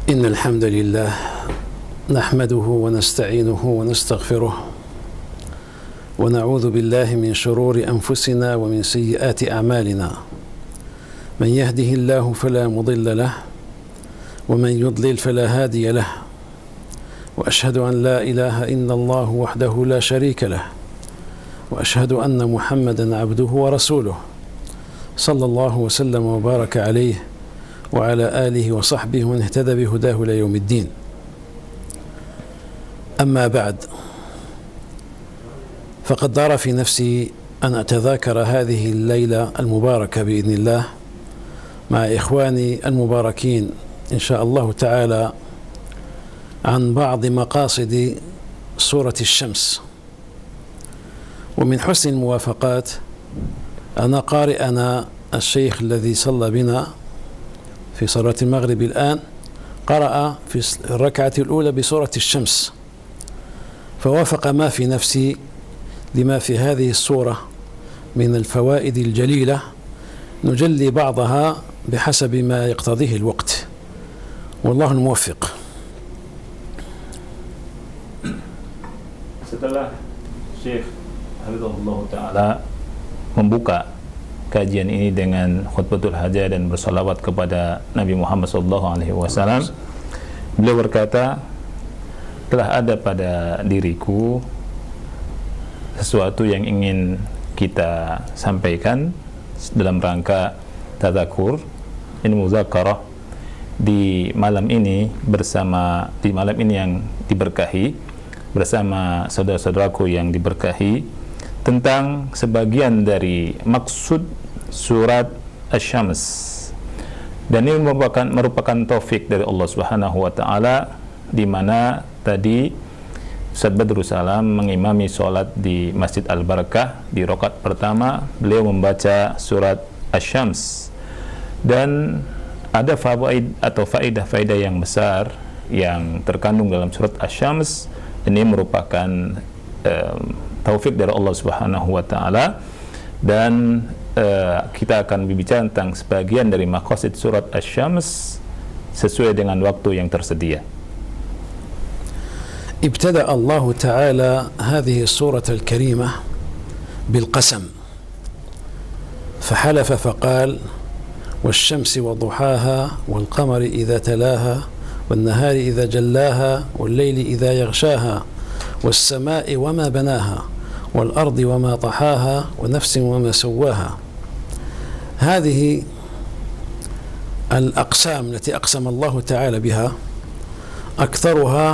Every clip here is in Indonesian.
إن الحمد لله نحمده ونستعينه ونستغفره ونعوذ بالله من شرور أنفسنا ومن سيئات أعمالنا من يهده الله فلا مضل له ومن يضلل فلا هادي له وأشهد أن لا إله إلا الله وحده لا شريك له وأشهد أن محمدا عبده ورسوله صلى الله وسلم وبارك عليه وعلى آله وصحبه ومن اهتدى بهداه إلى يوم الدين. أما بعد، فقد دار في نفسي أن أتذاكر هذه الليلة المباركة بإذن الله مع إخواني المباركين إن شاء الله تعالى عن بعض مقاصد سورة الشمس. ومن حسن الموافقات أن قارئنا الشيخ الذي صلى بنا في صلاة المغرب الآن قرأ في الركعة الأولى بسورة الشمس، فوافق ما في نفسي لما في هذه السورة من الفوائد الجليلة، نجلي بعضها بحسب ما يقتضيه الوقت، والله الموفق. Setelah Syekh Hafizahullah Ta'ala membuka kajian ini dengan khutbatul hajah dan bersalawat kepada Nabi Muhammad SAW, beliau berkata, telah ada pada diriku sesuatu yang ingin kita sampaikan dalam rangka tadzakur, ini muzakarah di malam ini yang diberkahi bersama saudara-saudaraku yang diberkahi, tentang sebagian dari maksud surat Asy-Syams. Dan ini merupakan taufik dari Allah Subhanahu wa taala, di mana tadi Ustaz Badrus Salam mengimami sholat di Masjid Al-Barakah. Di rakaat pertama beliau membaca surat Asy-Syams, dan ada fawaid atau faedah-faedah yang besar yang terkandung dalam surat Asy-Syams. Ini merupakan taufik dari Allah Subhanahu wa taala, dan kita akan berbicara tentang sebagian dari maqasid surat Asy-Syams sesuai dengan waktu yang tersedia. ابتدأ الله تعالى هذه السورة الكريمة بالقسم، فحلف فقال: والشمس وضحاها والقمر إذا تلاها والنهار إذا جلاها والليل إذا يغشاها والسماء وما بناها والأرض وما طحاها ونفس وما سواها. هذه الأقسام التي أقسم الله تعالى بها أكثرها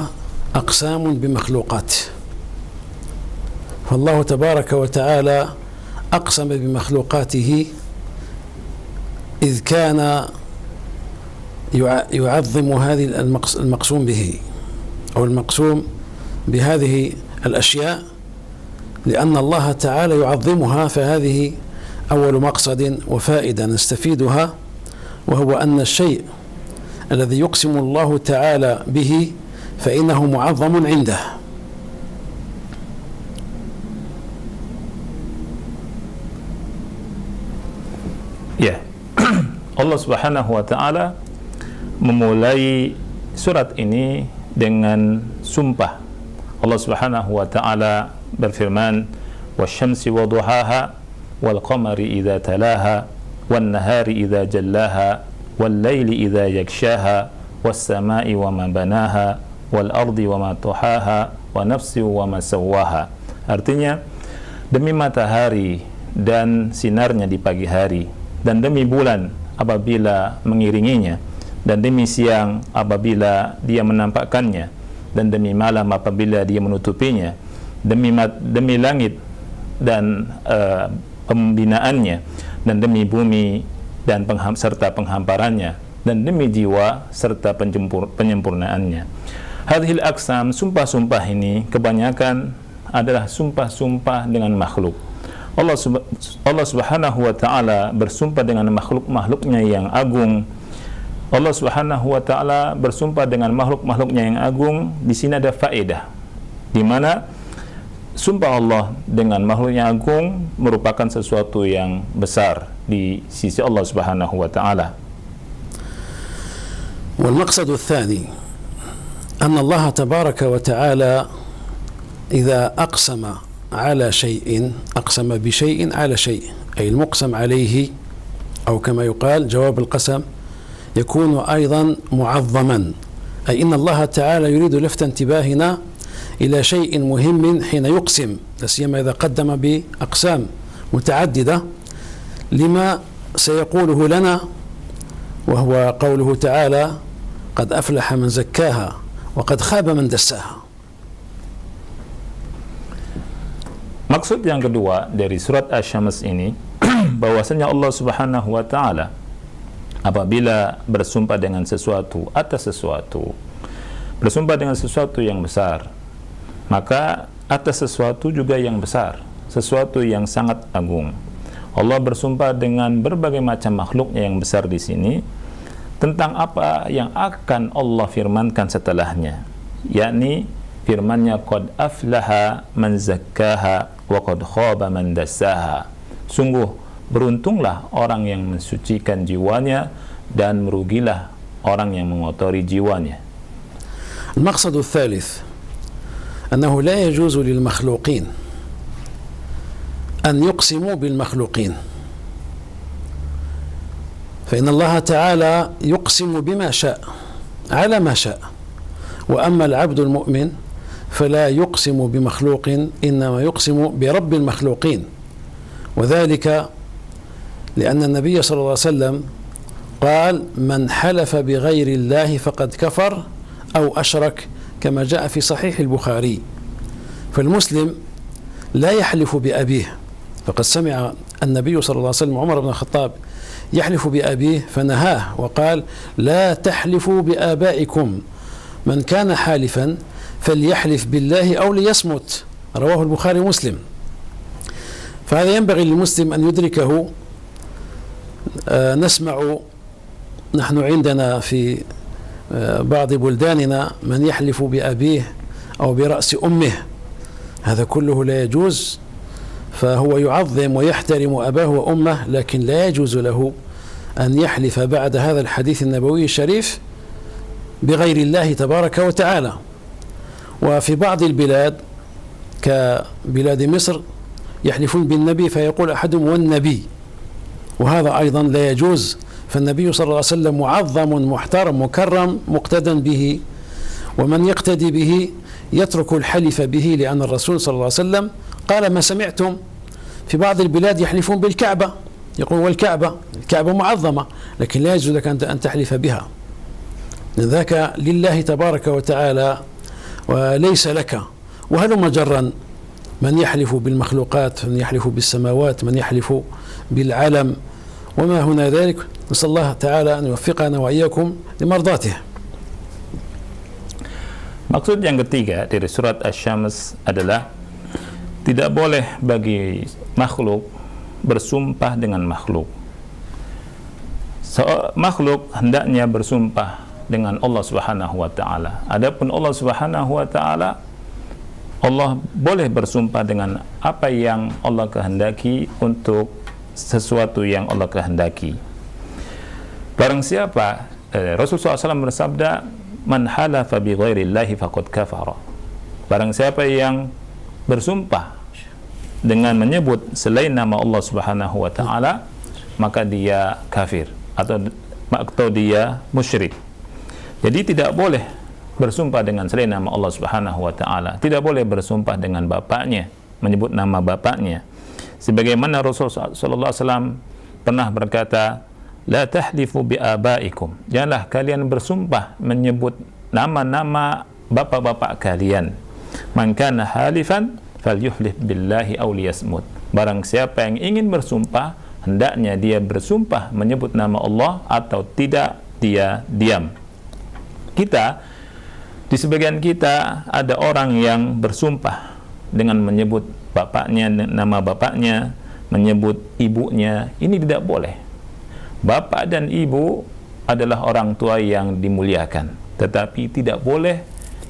أقسام بمخلوقات، فالله تبارك وتعالى أقسم بمخلوقاته إذ كان يعظم هذه المقسوم به أو المقسوم بهذه الأشياء، لأن الله تعالى يعظمها، فهذه أول مقصد وفائدة نستفيدها، وهو أن الشيء الذي يقسم الله تعالى به فإنه معظم عنده. Ya, Allah Subhanahu wa taala memulai surat ini dengan sumpah. Allah Subhanahu wa taala berfirman: wasyamsi waduhaha wal qamari idza talaha wan nahari idza jallaha wal laili idza yaghshaha was samai wama banaha wal ardi wama tuhaha wa nafsi wama sawaha. Artinya, demi matahari dan sinarnya di pagi hari, dan demi bulan apabila mengiringinya, dan demi siang apabila dia menampakkannya, dan demi malam apabila dia menutupinya, demi langit dan pembinaannya, dan demi bumi dan serta penghamparannya, dan demi jiwa serta penyempurnaannya. Hadhil aqsam, sumpah-sumpah ini kebanyakan adalah sumpah-sumpah dengan makhluk. Allah Subhanahu wa taala bersumpah dengan makhluk-makhluknya yang agung. Allah Subhanahu wa taala bersumpah dengan makhluk-makhluknya yang agung. Di sini ada faedah, di mana sumpah Allah dengan makhluknya agung merupakan sesuatu yang besar di sisi Allah Subhanahu wa taala. والمقصد الثاني أن الله تبارك وتعالى إذا أقسم على شيء أقسم بشيء على شيء، أي المقسم عليه أو كما يقال جواب القسم يكون أيضا معظما، أي إن الله تعالى يريد لفت انتباهنا إلى شيء مهم حين يقسم، لا سيما إذا قدم بأقسام متعددة لما سيقوله لنا، وهو قوله تعالى: قد أفلح من زكاها وقد خاب من دساها. Maksud yang kedua dari surat Asy-Syams ini bahwasanya Allah Subhanahu wa taala apabila bersumpah dengan sesuatu atas sesuatu, bersumpah dengan sesuatu yang besar, maka atas sesuatu juga yang besar, sesuatu yang sangat agung. Allah bersumpah dengan berbagai macam makhluknya yang besar di sini tentang apa yang akan Allah firmankan setelahnya, yakni firman-Nya qad aflaha man zakkaha wa qad khaba man dassaha. Sungguh beruntunglah orang yang mensucikan jiwanya dan merugilah orang yang mengotori jiwanya. المقصد الثالث أنه لا يجوز للمخلوقين أن يقسموا بالمخلوقين، فإن الله تعالى يقسم بما شاء على ما شاء، وأما العبد المؤمن فلا يقسم بمخلوق، إنما يقسم برب المخلوقين، وذلك لأن النبي صلى الله عليه وسلم قال: من حلف بغير الله فقد كفر أو أشرك، كما جاء في صحيح البخاري. فالمسلم لا يحلف بأبيه، فقد سمع النبي صلى الله عليه وسلم عمر بن الخطاب يحلف بأبيه فنهاه وقال: لا تحلفوا بآبائكم، من كان حالفا فليحلف بالله أو ليصمت، رواه البخاري ومسلم. فهذا ينبغي للمسلم أن يدركه. نسمع نحن عندنا في بعض بلداننا من يحلف بأبيه أو برأس أمه، هذا كله لا يجوز، فهو يعظم ويحترم أباه وأمه، لكن لا يجوز له أن يحلف بعد هذا الحديث النبوي الشريف بغير الله تبارك وتعالى. وفي بعض البلاد كبلاد مصر يحلفون بالنبي فيقول أحدهم والنبي، وهذا أيضا لا يجوز، فالنبي صلى الله عليه وسلم معظم محترم مكرم مقتدى به، ومن يقتدي به يترك الحلف به، لأن الرسول صلى الله عليه وسلم قال: ما سمعتم في بعض البلاد يحلفون بالكعبة، يقول والكعبة، الكعبة معظمة، لكن لا يجوز لك أن تحلف بها، ذاك لله تبارك وتعالى وليس لك. وهلم جرا من يحلف بالمخلوقات، من يحلف بالسماوات، من يحلف بالعلم وما هنا ذلك. نسأل الله تعالى أن يوفقنا وإياكم لمرضاته. Maksud yang ketiga dari surat Asy-Syams adalah tidak boleh bagi makhluk bersumpah dengan makhluk. Makhluk hendaknya bersumpah dengan Allah Subhanahu wa taala. Adapun Allah Subhanahu wa taala, Allah boleh bersumpah dengan apa yang Allah kehendaki untuk sesuatu yang Allah kehendaki. Barang siapa Rasulullah SAW bersabda, man halafa bi ghairillahi faqad kafara. Barang siapa yang bersumpah dengan menyebut selain nama Allah Subhanahu wa taala, maka dia kafir atau dia musyrik. Jadi tidak boleh bersumpah dengan selain nama Allah Subhanahu wa taala. Tidak boleh bersumpah dengan bapaknya, menyebut nama bapaknya. Sebagaimana Rasulullah sallallahu alaihi wasallam pernah berkata, la tahlifu bi abaikum. Janganlah kalian bersumpah menyebut nama-nama bapak-bapak kalian. Man kana halifan falyuhlif billahi aw liyasmut. Barang siapa yang ingin bersumpah, hendaknya dia bersumpah menyebut nama Allah atau tidak dia diam. Di sebagian kita ada orang yang bersumpah dengan menyebut bapaknya, nama bapaknya, menyebut ibunya. Ini tidak boleh. Bapak dan ibu adalah orang tua yang dimuliakan, tetapi tidak boleh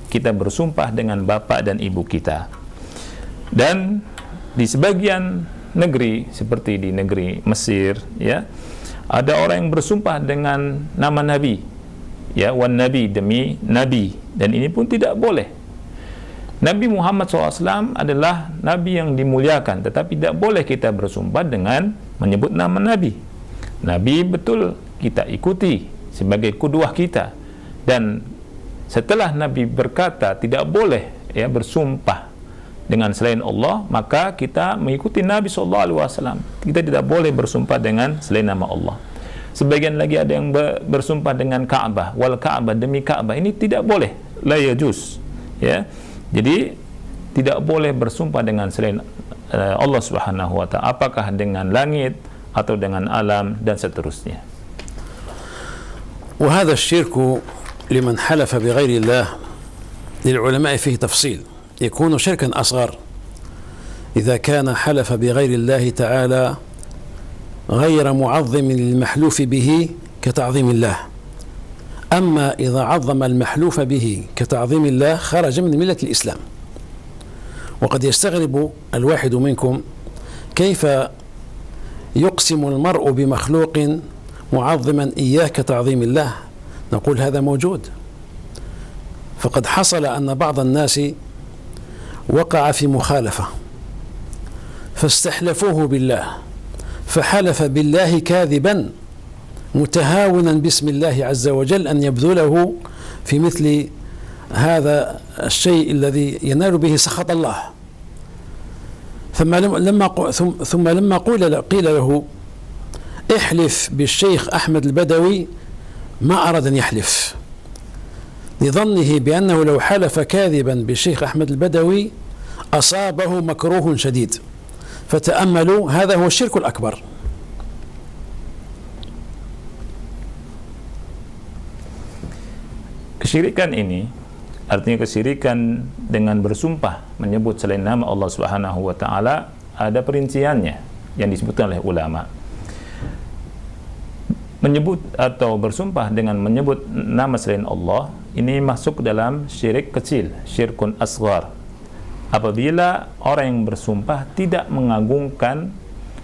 kita bersumpah dengan bapak dan ibu kita. Dan di sebagian negeri seperti di negeri Mesir, ya, ada orang yang bersumpah dengan nama Nabi, ya, wan nabi, demi nabi, dan ini pun tidak boleh. Nabi Muhammad SAW adalah nabi yang dimuliakan, tetapi tidak boleh kita bersumpah dengan menyebut nama nabi. Nabi betul kita ikuti sebagai qudwah kita, dan setelah Nabi berkata tidak boleh ya bersumpah dengan selain Allah, maka kita mengikuti Nabi SAW. Kita tidak boleh bersumpah dengan selain nama Allah. Sebagian lagi ada yang bersumpah dengan Ka'bah, wal Ka'bah, demi Ka'bah. Ini tidak boleh, la yajuz, ya. Jadi tidak boleh bersumpah dengan selain Allah Subhanahu wa ta'ala, apakah dengan langit atau dengan alam dan seterusnya. وهذا الشرك لمن حلف بغير الله للعلماء فيه تفصيل. يكون شركا أصغر إذا كان حلف بغير الله تعالى غير معظم للمحلوف به كتعظيم الله. أما إذا عظم المحلوف به كتعظيم الله خرج من ملة الإسلام. وقد يستغرب الواحد منكم كيف يقسم المرء بمخلوق معظما إياه كتعظيم الله. نقول هذا موجود. فقد حصل أن بعض الناس وقع في مخالفة فاستحلفوه بالله، فحلف بالله كاذبا متهاونا باسم الله عز وجل أن يبذله في مثل هذا الشيء الذي ينال به سخط الله. ثم لما قيل له احلف بالشيخ أحمد البدوي ما أراد أن يحلف، لظنه بأنه لو حلف كاذبا بالشيخ أحمد البدوي أصابه مكروه شديد. فتأملوا، هذا هو الشرك الأكبر. Kesyirikan ini artinya kesyirikan dengan bersumpah menyebut selain nama Allah Subhanahu wa ta'ala, ada perinciannya yang disebutkan oleh ulama. Menyebut atau bersumpah dengan menyebut nama selain Allah ini masuk dalam syirik kecil, syirkun asghar. Apabila orang yang bersumpah tidak mengagungkan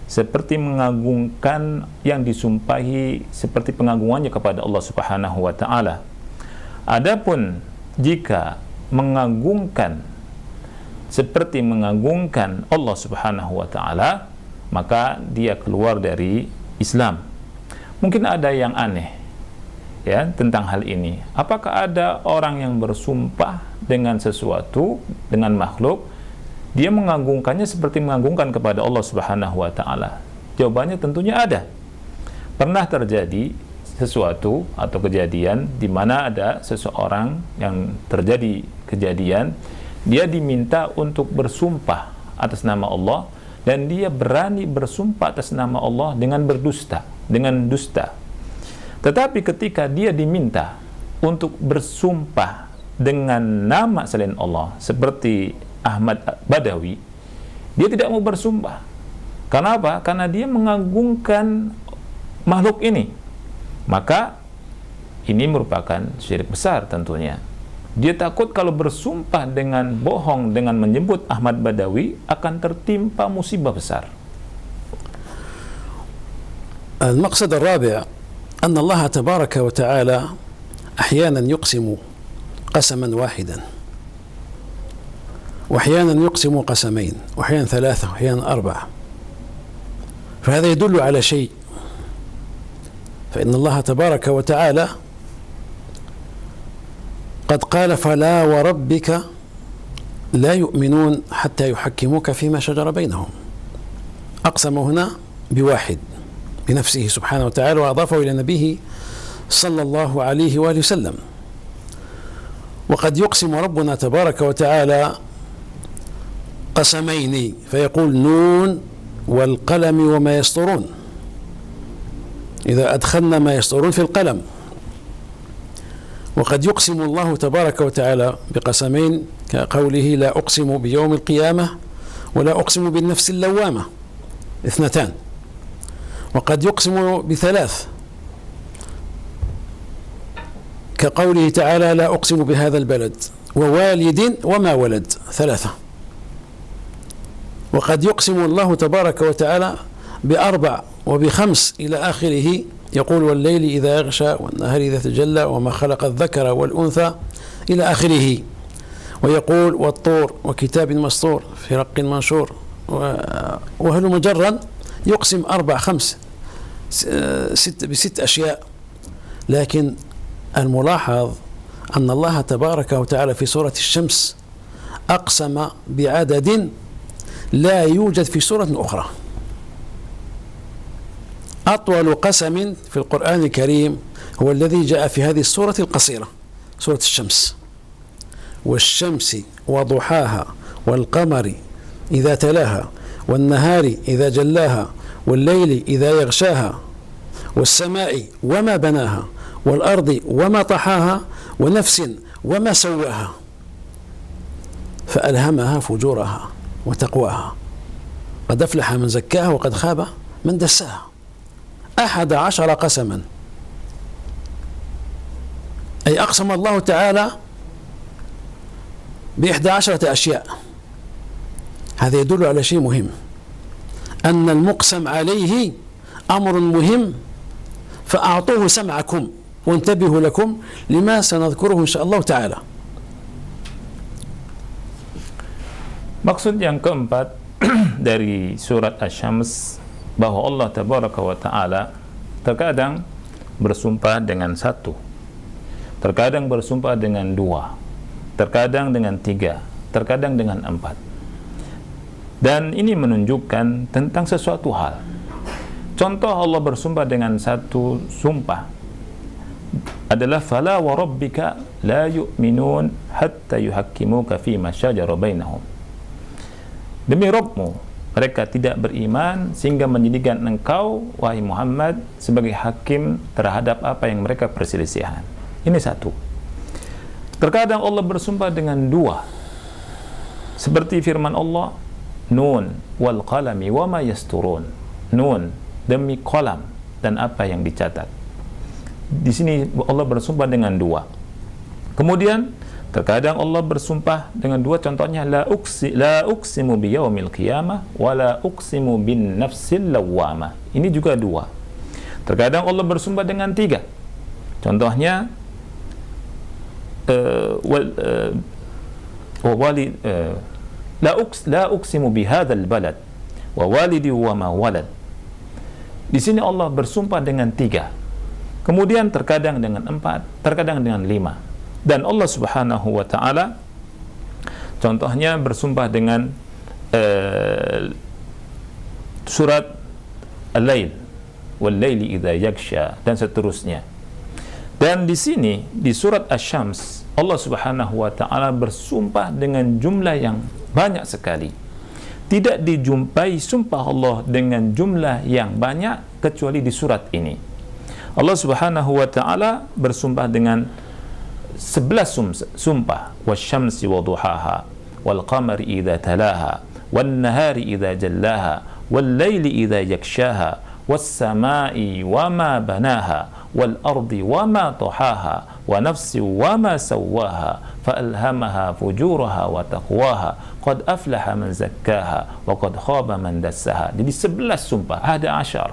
seperti mengagungkan yang disumpahi, seperti pengagungannya kepada Allah Subhanahu wa ta'ala. Adapun jika mengagungkan seperti mengagungkan Allah Subhanahu wa ta'ala, maka dia keluar dari Islam. Mungkin ada yang aneh ya tentang hal ini. Apakah ada orang yang bersumpah dengan sesuatu, dengan makhluk, dia mengagungkannya seperti mengagungkan kepada Allah Subhanahu wa ta'ala? Jawabannya tentunya ada. Pernah terjadi sesuatu atau kejadian di mana ada seseorang yang terjadi kejadian, dia diminta untuk bersumpah atas nama Allah, dan dia berani bersumpah atas nama Allah dengan berdusta, dengan dusta. Tetapi ketika dia diminta untuk bersumpah dengan nama selain Allah seperti Ahmad Badawi, dia tidak mau bersumpah. Kenapa? Karena dia mengagungkan makhluk ini. Maka ini merupakan syirik besar tentunya. Dia takut kalau bersumpah dengan bohong dengan menyebut Ahmad Badawi akan tertimpa musibah besar. المقصد الرابع أن الله تبارك وتعالى أحيانا يقسم قسما واحدا، وأحيانا يقسم قسمين، وأحيانا ثلاثة، وأحيانا أربعة. فهذا يدل على شيء، فإن الله تبارك وتعالى قد قال فلا وربك لا يؤمنون حتى يحكموك فيما شجر بينهم. أقسم هنا بواحد بنفسه سبحانه وتعالى، وأضافه إلى نبيه صلى الله عليه وآله وسلم. وقد يقسم ربنا تبارك وتعالى قسمين فيقول نون والقلم وما يسطرون، إذا أدخلنا ما يسطرون في القلم. وقد يقسم الله تبارك وتعالى بقسمين كقوله لا أقسم بيوم القيامة ولا أقسم بالنفس اللوامة، اثنتان. وقد يقسم بثلاث كقوله تعالى لا أقسم بهذا البلد ووالد وما ولد، ثلاثة. وقد يقسم الله تبارك وتعالى ب4 وب5 إلى آخره. يقول والليل إذا يغشى والنهار إذا تجلى وما خلق الذكر والأنثى إلى آخره. ويقول والطور وكتاب مسطور في رق منشور، وهل مجرا يقسم 4 5 6 أشياء. لكن الملاحظ أن الله تبارك وتعالى في سورة الشمس أقسم بعدد لا يوجد في سورة أخرى. أطول قسم في القرآن الكريم هو الذي جاء في هذه السورة القصيرة، سورة الشمس. والشمس وضحاها والقمر إذا تلاها والنهار إذا جلاها والليل إذا يغشاها والسماء وما بناها والأرض وما طحاها ونفس وما سواها فألهمها فجورها وتقواها قد أفلح من زكاها وقد خاب من دساها. 11 قسما، أي أقسم الله تعالى ب11 أشياء. هذا يدل على شيء مهم، أن المقسم عليه أمر مهم، فأعطوه سمعكم وانتبهوا لكم لما سنذكره إن شاء الله تعالى. Maksud yang keempat dari surat Asy-Syams bahwa Allah Tabaraka wa Ta'ala terkadang bersumpah dengan 1, terkadang bersumpah dengan 2, terkadang dengan 3, terkadang dengan 4. Dan ini menunjukkan tentang sesuatu hal. Contoh Allah bersumpah dengan 1 sumpah adalah fala wa rabbika la yu'minun hatta yuhakkimuka fima syajara bainahum. Demi Rabbmu, mereka tidak beriman sehingga menjadikan engkau, wahai Muhammad, sebagai hakim terhadap apa yang mereka perselisihan. Ini 1. Terkadang Allah bersumpah dengan 2, seperti firman Allah, Nun wal qalami wa ma yasturun. Nun, demi kolam dan apa yang dicatat. Di sini Allah bersumpah dengan 2. Kemudian terkadang Allah bersumpah dengan 2, contohnya la uqsimu biyaumil qiyamah wa la uqsimu bin nafsil lawwamah. Ini juga 2. Terkadang Allah bersumpah dengan 3. Contohnya la uqsimu bihadzal balad wa walidi wa ma walad. Di sini Allah bersumpah dengan 3. Kemudian terkadang dengan 4, terkadang dengan 5. Dan Allah Subhanahu wa Ta'ala contohnya bersumpah dengan surat Al-Lail wal laili idza yaghsha dan seterusnya. Dan di sini di surat Asy-Syams Allah Subhanahu wa Ta'ala bersumpah dengan jumlah yang banyak sekali. Tidak dijumpai sumpah Allah dengan jumlah yang banyak kecuali di surat ini. Allah Subhanahu wa Ta'ala bersumpah dengan 11 sumpah, wasyamsi wa duhaha wal qamari idza talaha wan nahari idza jallaha wal laili idza yakshaha was samai wa ma banaha wal ardi wa ma tahaha wa nafsi wa ma sawaha fa alhamaha fujuraha wa taqwaha qad aflaha man zakkaha wa qad khaba man dassaha. Jadi 11 sumpah, ada 11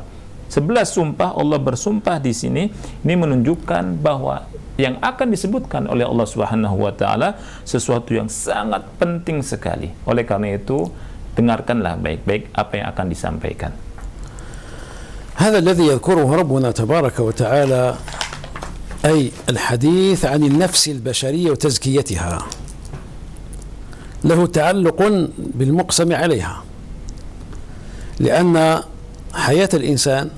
sumpah Allah bersumpah di sini. Ini menunjukkan bahwa yang akan disebutkan oleh Allah Subhanahu wa Ta'ala sesuatu yang sangat penting sekali. Oleh karena itu, dengarkanlah baik-baik apa yang akan disampaikan. هذا الذي يذكره ربنا تبارك وتعالى أي الحديث عن النفس البشرية وتزكيتها له تعلق بالمقسم عليها، لأن حياة الإنسان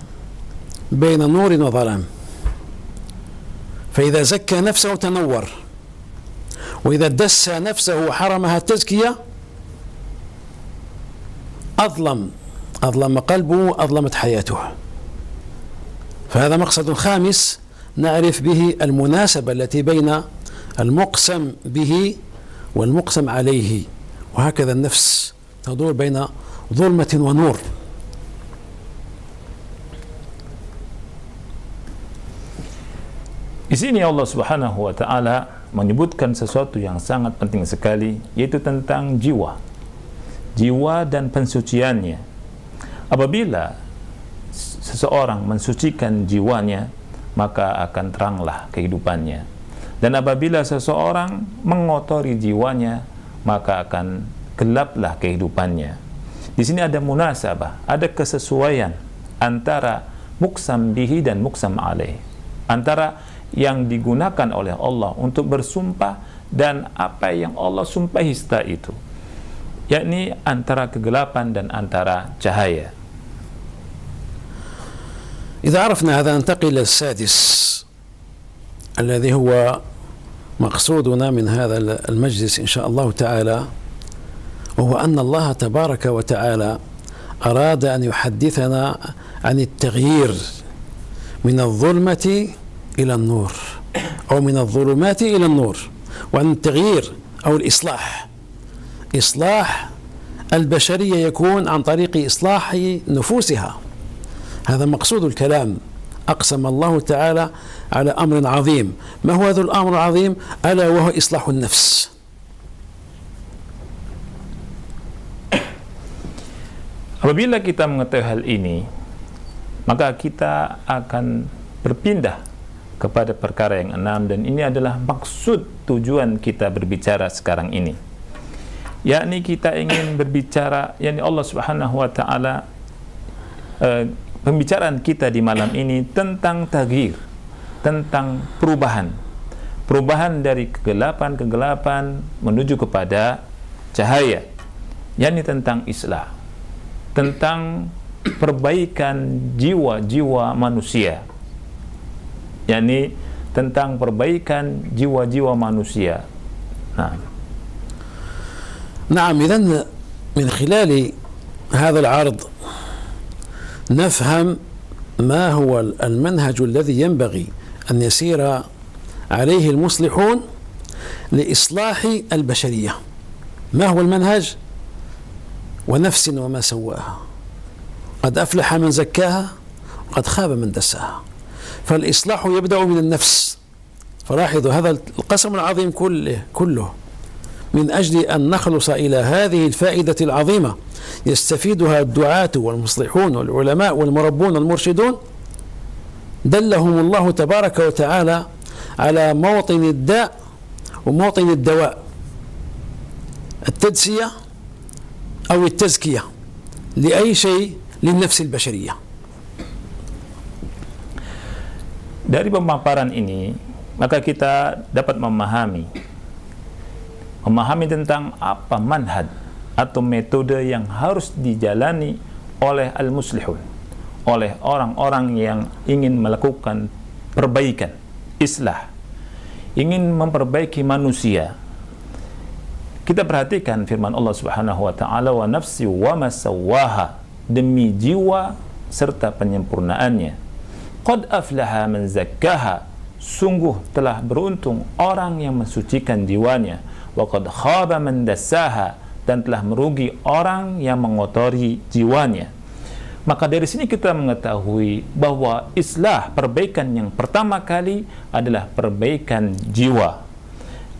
بين نور وظلام، فإذا زكى نفسه تنور، وإذا دس نفسه وحرمها التزكية أظلم قلبه، أظلمت حياته. فهذا مقصد خامس نعرف به المناسبة التي بين المقسم به والمقسم عليه، وهكذا النفس تدور بين ظلمة ونور. Di sini Allah Subhanahu wa Ta'ala menyebutkan sesuatu yang sangat penting sekali, yaitu tentang jiwa dan pensuciannya. Apabila seseorang mensucikan jiwanya, maka akan teranglah kehidupannya. Dan apabila seseorang mengotori jiwanya, maka akan gelaplah kehidupannya. Di sini ada munasabah, ada kesesuaian antara muqsam bihi dan muqsam alaih, antara yang digunakan oleh Allah untuk bersumpah dan apa yang Allah sumpahi setelah itu, yakni antara kegelapan dan antara cahaya. إذا عرفنا هذا ننتقل إلى السادس الذي هو مقصودنا من هذا المجلس إن شاء الله تعالى، وهو أن الله تبارك وتعالى أراد أن يحدثنا عن التغيير من الظلمة إلى النور، أو من الظلمات إلى النور، وأن التغيير أو الإصلاح، إصلاح البشرية يكون عن طريق إصلاح نفوسها. هذا مقصود الكلام. أقسم الله تعالى على أمر عظيم. ما هو هذا الأمر العظيم؟ ألا وهو إصلاح النفس. Apabila kita mengetahui hal ini, maka kita akan berpindah kepada perkara yang enam, dan ini adalah maksud tujuan kita berbicara sekarang ini, yakni kita ingin berbicara, yakni Allah Subhanahu wa Ta'ala, pembicaraan kita di malam ini tentang taghyir, tentang perubahan dari kegelapan menuju kepada cahaya, yakni tentang islah, tentang perbaikan jiwa-jiwa manusia, yakni tentang perbaikan jiwa-jiwa manusia. نعم، إذن من خلال هذا العرض نفهم ما هو المنهج الذي ينبغي أن يسير عليه المصلحون لإصلاح البشرية. ما هو المنهج؟ ونفس وما سواها، قد أفلح من زكاها وقد خاب من دساها. فالإصلاح يبدأ من النفس. فلاحظوا هذا القسم العظيم كله من أجل أن نخلص إلى هذه الفائدة العظيمة يستفيدها الدعاة والمصلحون والعلماء والمربون المرشدون. دلهم الله تبارك وتعالى على موطن الداء وموطن الدواء، التدسية أو التزكية لأي شيء للنفس البشرية. Dari pemaparan ini, maka kita dapat memahami tentang apa manhaj atau metode yang harus dijalani oleh al-muslihun, oleh orang-orang yang ingin melakukan perbaikan, islah, ingin memperbaiki manusia. Kita perhatikan firman Allah Subhanahu wa Ta'ala, wa nafsi wa ma sawwaha, demi jiwa serta penyempurnaannya. Qad aflaha man zakkaha, sungguh telah beruntung orang yang mensucikan jiwanya. Wa qad khaba man dassaha, dan telah merugi orang yang mengotori jiwanya. Maka dari sini kita mengetahui bahwa islah, perbaikan yang pertama kali adalah perbaikan jiwa.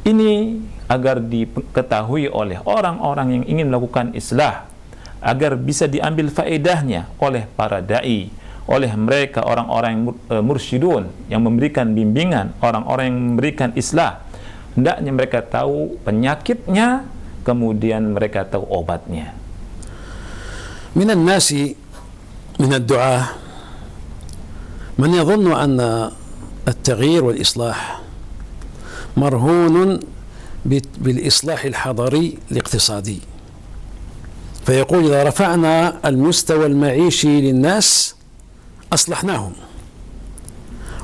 Ini agar diketahui oleh orang-orang yang ingin melakukan islah, agar bisa diambil faedahnya oleh para da'i, oleh mereka orang-orang mursyidun yang memberikan bimbingan, orang-orang yang memberikan islah. Hendaknya mereka tahu penyakitnya, kemudian mereka tahu obatnya. من الناس من الدعاة من يظن أن التغيير والإصلاح مرهون بالإصلاح الحضاري الاقتصادي، فيقول إذا رفعنا المستوى المعيشي للناس أصلحناهم.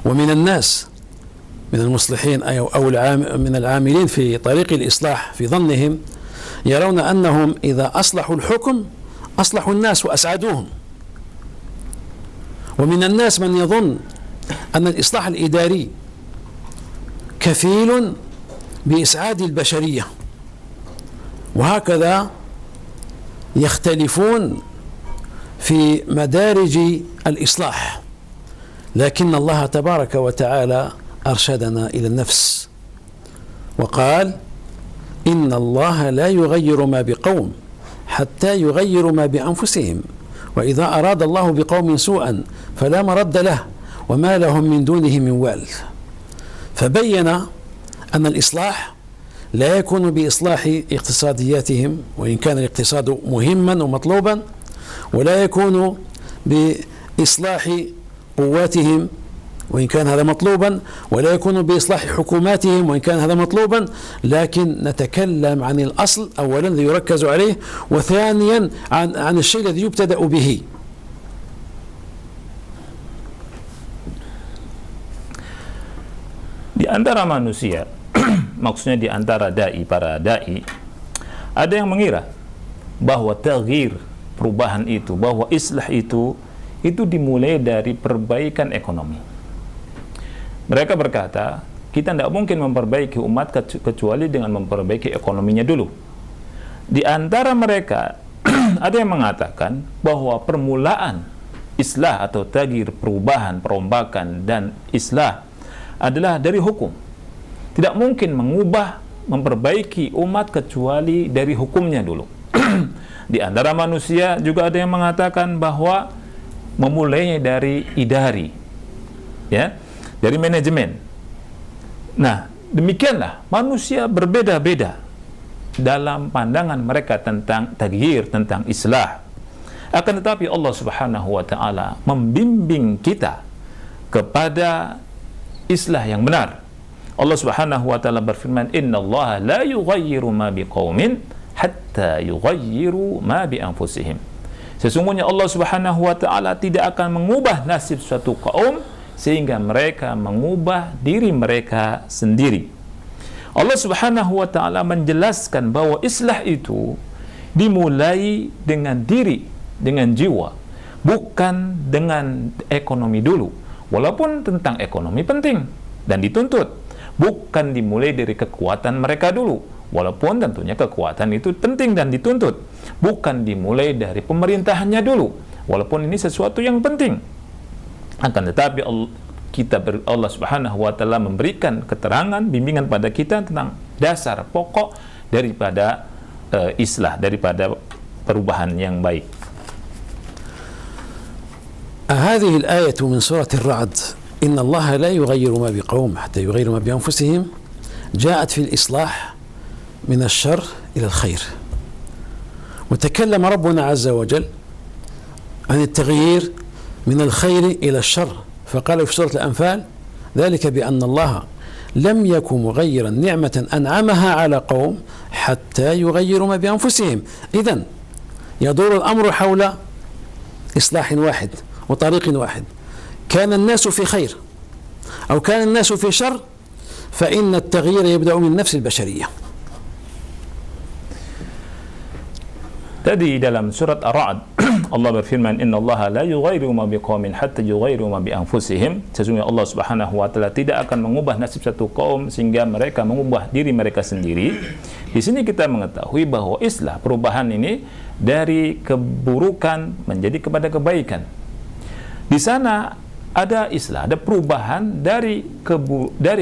ومن الناس من المصلحين أو من العاملين في طريق الإصلاح في ظنهم يرون أنهم إذا أصلحوا الحكم أصلحوا الناس وأسعدوهم. ومن الناس من يظن أن الإصلاح الإداري كفيل بإسعاد البشرية، وهكذا يختلفون في مدارج الإصلاح. لكن الله تبارك وتعالى أرشدنا إلى النفس وقال إن الله لا يغير ما بقوم حتى يغيروا ما بأنفسهم، وإذا أراد الله بقوم سوءا فلا مرد له وما لهم من دونه من وال. فبين أن الإصلاح لا يكون بإصلاح اقتصادياتهم وإن كان الاقتصاد مهما ومطلوبا، ولا يكون بإصلاح قواتهم وإن كان هذا مطلوبا، ولا يكون بإصلاح حكوماتهم وإن كان هذا مطلوبا، لكن نتكلم عن الأصل أولا الذي يركز عليه، وثانيا عن الشيء الذي يبتدأ به. Di antara manusia, maksudnya di antara para dai, ada yang mengira bahwa taghyir, perubahan itu, bahwa islah itu dimulai dari perbaikan ekonomi. Mereka berkata, kita tidak mungkin memperbaiki umat kecuali dengan memperbaiki ekonominya dulu. Di antara mereka ada yang mengatakan bahwa permulaan islah atau taghyir, perubahan, perombakan dan islah adalah dari hukum. Tidak mungkin memperbaiki umat kecuali dari hukumnya dulu. Di antara manusia juga ada yang mengatakan bahwa memulainya dari idari, ya, dari manajemen. Nah, demikianlah manusia berbeda-beda dalam pandangan mereka tentang taghyir, tentang islah. Akan tetapi Allah Subhanahu wa taala membimbing kita kepada islah yang benar. Allah Subhanahu wa taala berfirman, "Innallaha la yughayyiru ma biqaumin hatta yughayyiru ma bi anfusihim." Sesungguhnya Allah Subhanahu wa taala tidak akan mengubah nasib suatu kaum sehingga mereka mengubah diri mereka sendiri. Allah Subhanahu wa taala menjelaskan bahwa islah itu dimulai dengan diri, dengan jiwa, bukan dengan ekonomi dulu. Walaupun tentang ekonomi penting dan dituntut, bukan dimulai dari kekuatan mereka dulu, walaupun tentunya kekuatan itu penting dan dituntut, bukan dimulai dari pemerintahannya dulu, walaupun ini sesuatu yang penting. Akan tetapi Allah Subhanahu wa taala memberikan keterangan, bimbingan pada kita tentang dasar pokok daripada islah, daripada perubahan yang baik. هذه الآية من سورة الرعد إن الله لا يغير ما بقوم حتى يغيروا ما بأنفسهم جاءت في الإصلاح من الشر إلى الخير. وتكلم ربنا عز وجل عن التغيير من الخير إلى الشر، فقال في سورة الأنفال ذلك بأن الله لم يكن مغيرا نعمة أنعمها على قوم حتى يغيروا ما بأنفسهم. إذن يدور الأمر حول إصلاح واحد وطريق واحد. كان الناس في خير أو كان الناس في شر فإن التغيير يبدأ من نفس البشرية. Tadi dalam surat Ar-Ra'd Allah berfirman, "Innallaha la yughayyiru ma biqaumin hatta yughayyiru ma bi anfusihim." Sesungguhnya Allah Subhanahu wa taala tidak akan mengubah nasib satu kaum sehingga mereka mengubah diri mereka sendiri. Di sini kita mengetahui bahwa islah, perubahan ini dari keburukan menjadi kepada kebaikan. Di sana ada islah, ada perubahan dari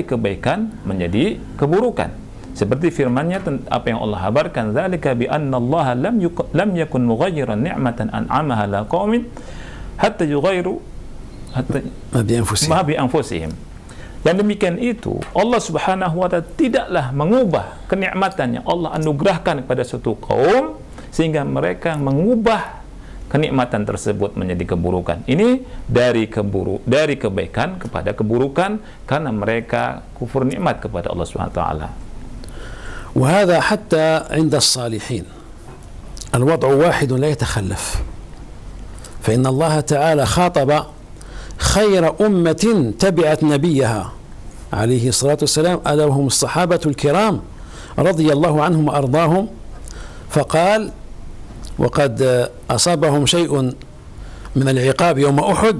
kebaikan menjadi keburukan. Seperti firman-Nya apa yang Allah habarkan, "Dzalika bi anna Allah lam yakun mughayyiran ni'matan an'amaha ala qaumin hatta yughayyiru ma bi anfusihim." Yang demikian itu, Allah Subhanahu wa taala tidaklah mengubah kenikmatan yang Allah anugerahkan kepada suatu kaum sehingga mereka mengubah kenikmatan tersebut menjadi keburukan. Ini dari kebaikan kepada keburukan karena mereka kufur nikmat kepada Allah Subhanahu wa taala. وهذا حتى عند الصالحين الوضع واحد لا يتخلف، فإن الله تعالى خاطب خير أمة تبعت نبيها عليه الصلاة والسلام ألا وهم الصحابة الكرام رضي الله عنهم وأرضاهم، فقال: وقد أصابهم شيء من العقاب يوم أحد،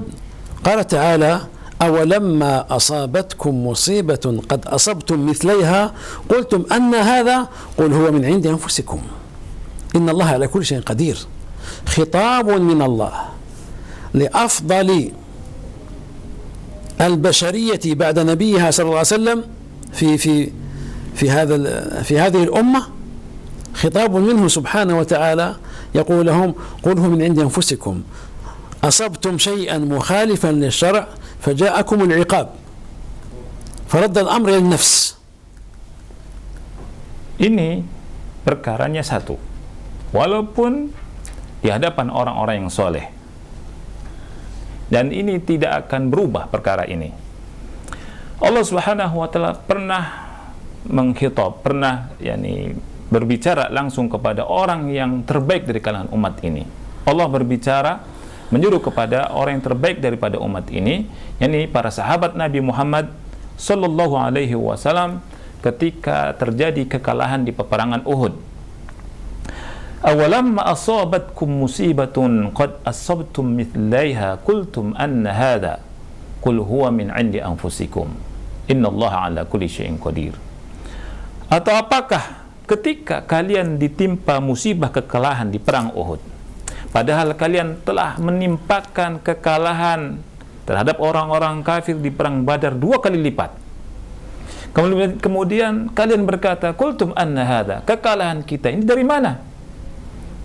قال تعالى: أولما أصابتكم مصيبة قد أصبتم مثليها قلتم أن هذا قل هو من عند أنفسكم إن الله على كل شيء قدير. خطاب من الله لأفضل البشرية بعد نبيها صلى الله عليه وسلم في هذه الأمة، خطاب منه سبحانه وتعالى يقول لهم: قل هو من عند أنفسكم. أصبتم شيئا مخالفا للشرع فجاءكم العقاب، فرد الأمر إلى النفس. Ini perkaranya satu, walaupun di hadapan orang-orang yang soleh, dan ini tidak akan berubah perkara ini. Allah Subhanahu wa Ta'ala pernah mengkhitab, pernah berbicara langsung kepada orang yang terbaik dari kalangan umat ini. Allah berbicara, menyuruh kepada orang yang terbaik daripada umat ini, yakni para sahabat Nabi Muhammad sallallahu alaihi wasallam ketika terjadi kekalahan di peperangan Uhud. Awalamma asabatkum musibatun qad asabtum mithlaiha qultum anna hadha qul huwa min 'indi anfusikum innallaha 'ala kulli syai'in qadir. Atau apakah ketika kalian ditimpa musibah kekalahan di perang Uhud, padahal kalian telah menimpakan kekalahan terhadap orang-orang kafir di perang Badar 2 kali lipat, kemudian kalian berkata qultum anna hadha, kekalahan kita ini dari mana?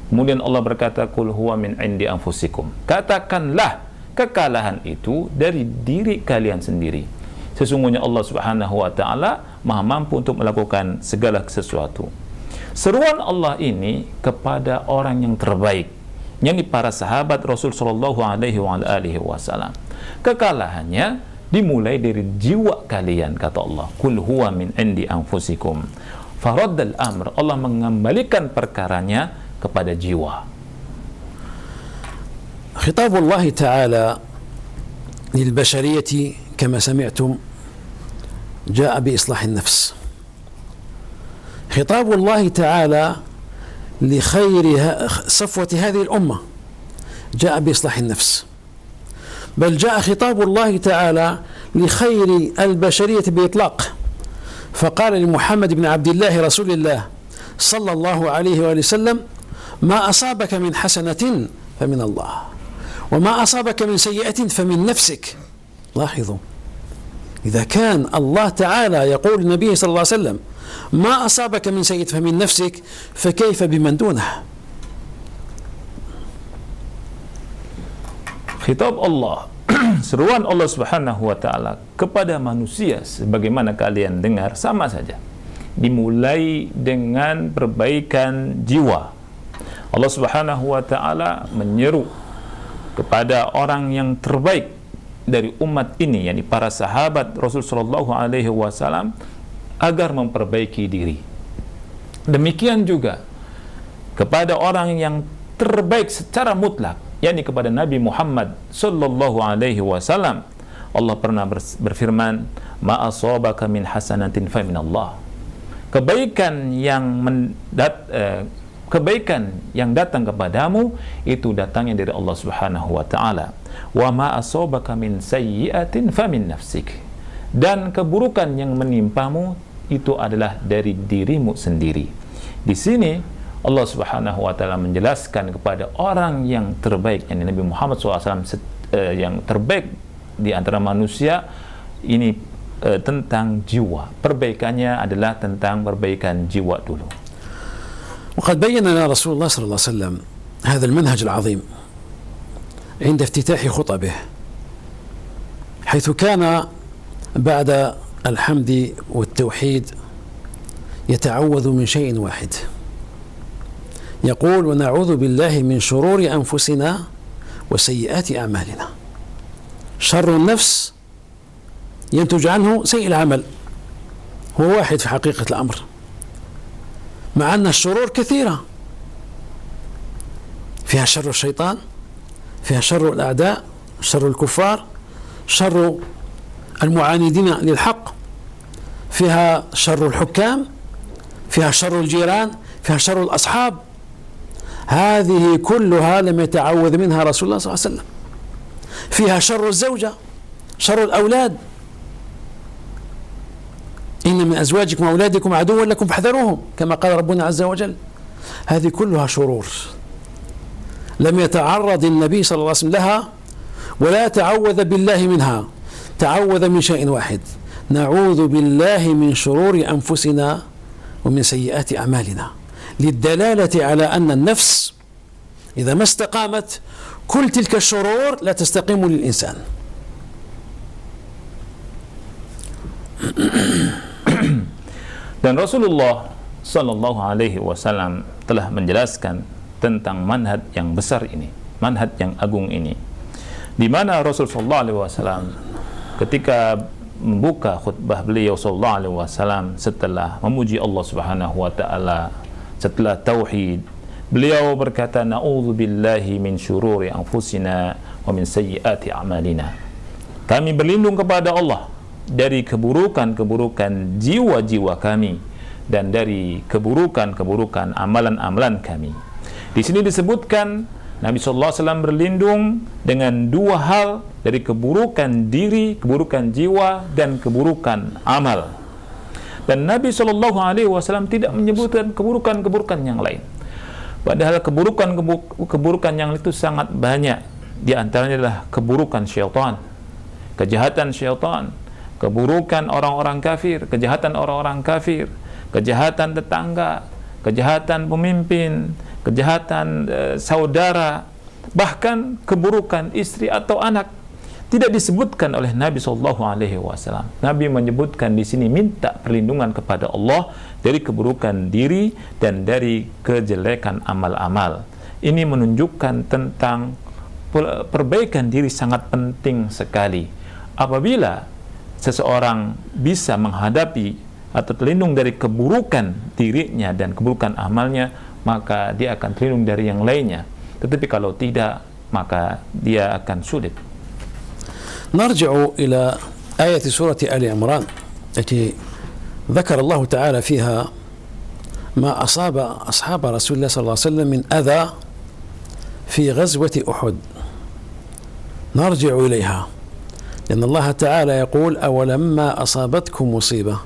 Kemudian Allah berkata qul huwa min 'indi anfusikum, katakanlah kekalahan itu dari diri kalian sendiri. Sesungguhnya Allah Subhanahu wa Ta'ala Maha mampu untuk melakukan segala sesuatu. Seruan Allah ini kepada orang yang terbaik, yakni para sahabat Rasul sallallahu alaihi wasallam. Kekalahannya dimulai dari jiwa kalian, kata Allah. Qul huwa min 'indi anfusikum. Faraddal amr, Allah mengembalikan perkaranya kepada jiwa. خطاب الله تعالى للبشرية كما سمعتم جاء بإصلاح النفس. خطاب الله تعالى لخير صفوة هذه الأمة جاء بإصلاح النفس، بل جاء خطاب الله تعالى لخير البشرية بإطلاق، فقال لمحمد بن عبد الله رسول الله صلى الله عليه وآله وسلم: ما أصابك من حسنة فمن الله، وما أصابك من سيئة فمن نفسك. لاحظوا، إذا كان الله تعالى يقول للنبي صلى الله عليه وسلم ما أصابك من سيئة فمن نفسك، فكيف بمن دونه؟ Khitab Allah, seruan Allah Subhanahu wa Ta'ala kepada manusia sebagaimana kalian dengar sama saja, dimulai dengan perbaikan jiwa. Allah Subhanahu wa Ta'ala menyeru kepada orang yang terbaik dari umat ini, yakni para sahabat Rasul sallallahu alaihi wasallam, agar memperbaiki diri. Demikian juga kepada orang yang terbaik secara mutlak, yakni kepada Nabi Muhammad sallallahu alaihi wasallam. Allah pernah berfirman, ma asabaka min hasanatin fa min Allah. Kebaikan yang datang kepadamu itu datangnya dari Allah Subhanahu wa Ta'ala. Wa ma asabaka min sayyi'atin fa min nafsik. Dan keburukan yang menimpamu itu adalah dari dirimu sendiri. Di sini Allah Subhanahu wa Ta'ala menjelaskan kepada orang yang terbaik, yang Nabi Muhammad SAW yang terbaik di antara manusia ini tentang jiwa. Perbaikannya adalah tentang perbaikan jiwa dulu. وقد بين لنا رسول الله صلى الله عليه وسلم هذا المنهج العظيم عند افتتاح خطبه، حيث كان بعد الحمد والتوحيد يتعوذ من شيء واحد، يقول: ونعوذ بالله من شرور أنفسنا وسيئات أعمالنا. شر النفس ينتج عنه سيء العمل، هو واحد في حقيقة الأمر، مع أن الشرور كثيرة، فيها شر الشيطان، فيها شر الأعداء، شر الكفار، شر المعاندين للحق، فيها شر الحكام، فيها شر الجيران، فيها شر الأصحاب. هذه كلها لم يتعوذ منها رسول الله صلى الله عليه وسلم. فيها شر الزوجة، شر الأولاد، إن من أزواجكم وأولادكم عدوا لكم فاحذروهم كما قال ربنا عز وجل. هذه كلها شرور لم يتعرض النبي صلى الله عليه وسلم لها ولا تعوذ بالله منها، تعوذ من شيء واحد: نعوذ بالله من شرور أنفسنا ومن سيئات أعمالنا، للدلالة على أن النفس إذا ما استقامت كل تلك الشرور لا تستقيم للإنسان. Dan Rasulullah Sallallahu Alaihi Wasallam telah menjelaskan tentang manhaj yang besar ini, manhaj yang agung ini, di mana Rasul Sallallahu Alaihi Wasallam ketika membuka khutbah beliau Sallallahu Alaihi Wasallam setelah memuji Allah Subhanahu Wa Taala, setelah tauhid, beliau berkata, na'udzubillahi min syururi anfusina wa min sayyiati a'malina. Kami berlindung kepada Allah dari keburukan-keburukan jiwa-jiwa kami dan dari keburukan-keburukan amalan-amalan kami. Di sini disebutkan Nabi SAW berlindung dengan dua hal, dari keburukan diri, keburukan jiwa, dan keburukan amal. Dan Nabi SAW tidak menyebutkan keburukan-keburukan yang lain. Padahal keburukan yang itu sangat banyak. Di antaranya adalah keburukan syaitan, kejahatan syaitan, keburukan orang-orang kafir, kejahatan orang-orang kafir, kejahatan tetangga, kejahatan pemimpin, kejahatan saudara, bahkan keburukan istri atau anak tidak disebutkan oleh Nabi SAW. Nabi menyebutkan di sini minta perlindungan kepada Allah dari keburukan diri dan dari kejelekan amal-amal. Ini menunjukkan tentang perbaikan diri sangat penting sekali. Apabila seseorang bisa menghadapi atau terlindung dari keburukan dirinya dan keburukan amalnya, maka dia akan terlindung dari yang lainnya. Tetapi kalau tidak, maka dia akan sulit. نرجع إلى آية سورة آل عمران التي ذكر الله تعالى فيها ما أصاب أصحاب رسول الله صلى الله عليه وسلم من أذى في غزوة أحد. نرجع إليها لأن الله تعالى يقول أولما أصابتكم مصيبة